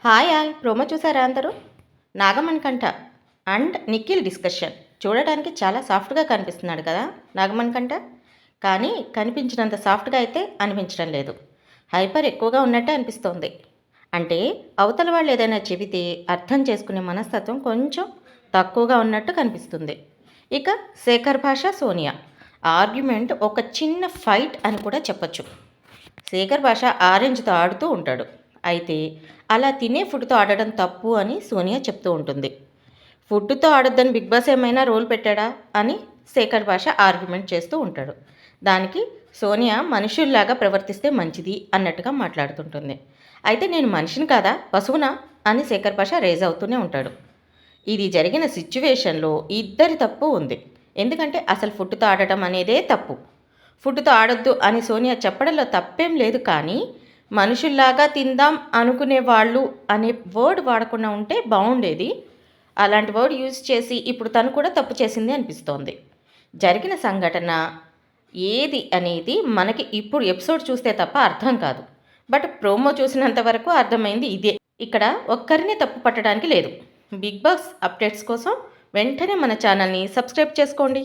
Hi all promo చూసారా అందరూ? Nagamanikanta and Nikhil discussion చూడటానికి చాలా సాఫ్ట్గా కనిపిస్తున్నాడు కదా నాగమణికంఠ. కానీ కనిపించినంత సాఫ్ట్గా అయితే అనిపించడం లేదు. హైపర్ ఎక్కువగా ఉన్నట్టే అనిపిస్తోంది. అంటే అవతల వాళ్ళు ఏదైనా చెబితే అర్థం చేసుకునే మనస్తత్వం కొంచెం తక్కువగా ఉన్నట్టు కనిపిస్తుంది. ఇక శేఖర్ భాష సోనియా ఆర్గ్యుమెంట్ ఒక చిన్న ఫైట్ అని కూడా చెప్పొచ్చు. శేఖర్ భాష ఆరెంజ్తో ఆడుతూ ఉంటాడు. అయితే అలా తినే ఫుడ్తో ఆడడం తప్పు అని సోనియా చెప్తూ ఉంటుంది. ఫుడ్తో ఆడొద్దని బిగ్ బాస్ ఏమైనా రోల్ పెట్టాడా అని శేఖర్ భాష ఆర్గ్యుమెంట్ చేస్తూ ఉంటాడు. దానికి సోనియా మనుషుల్లాగా ప్రవర్తిస్తే మంచిది అన్నట్టుగా మాట్లాడుతుంటుంది. అయితే నేను మనిషిని కాదా పశువునా అని శేఖర్ భాష రేజ్ అవుతూనే ఉంటాడు. ఇది జరిగిన సిచ్యువేషన్లో ఇద్దరి తప్పు ఉంది. ఎందుకంటే అసలు ఫుడ్తో ఆడటం అనేదే తప్పు. ఫుడ్తో ఆడొద్దు అని సోనియా చెప్పడంలో తప్పేం లేదు, కానీ మనుషుల్లాగా తిందాం అనుకునే వాళ్ళు అనే వర్డ్ వాడకుండా ఉంటే బాగుండేది. అలాంటి వర్డ్ యూజ్ చేసి ఇప్పుడు తను కూడా తప్పు చేసింది అనిపిస్తోంది. జరిగిన సంఘటన ఏది అనేది మనకి ఇప్పుడు ఎపిసోడ్ చూస్తే తప్ప అర్థం కాదు. బట్ ప్రోమో చూసినంత వరకు అర్థమైంది ఇదే. ఇక్కడ ఒక్కరిని తప్పు పట్టడానికి లేదు. బిగ్ బాస్ అప్డేట్స్ కోసం వెంటనే మన ఛానల్ని సబ్స్క్రైబ్ చేసుకోండి.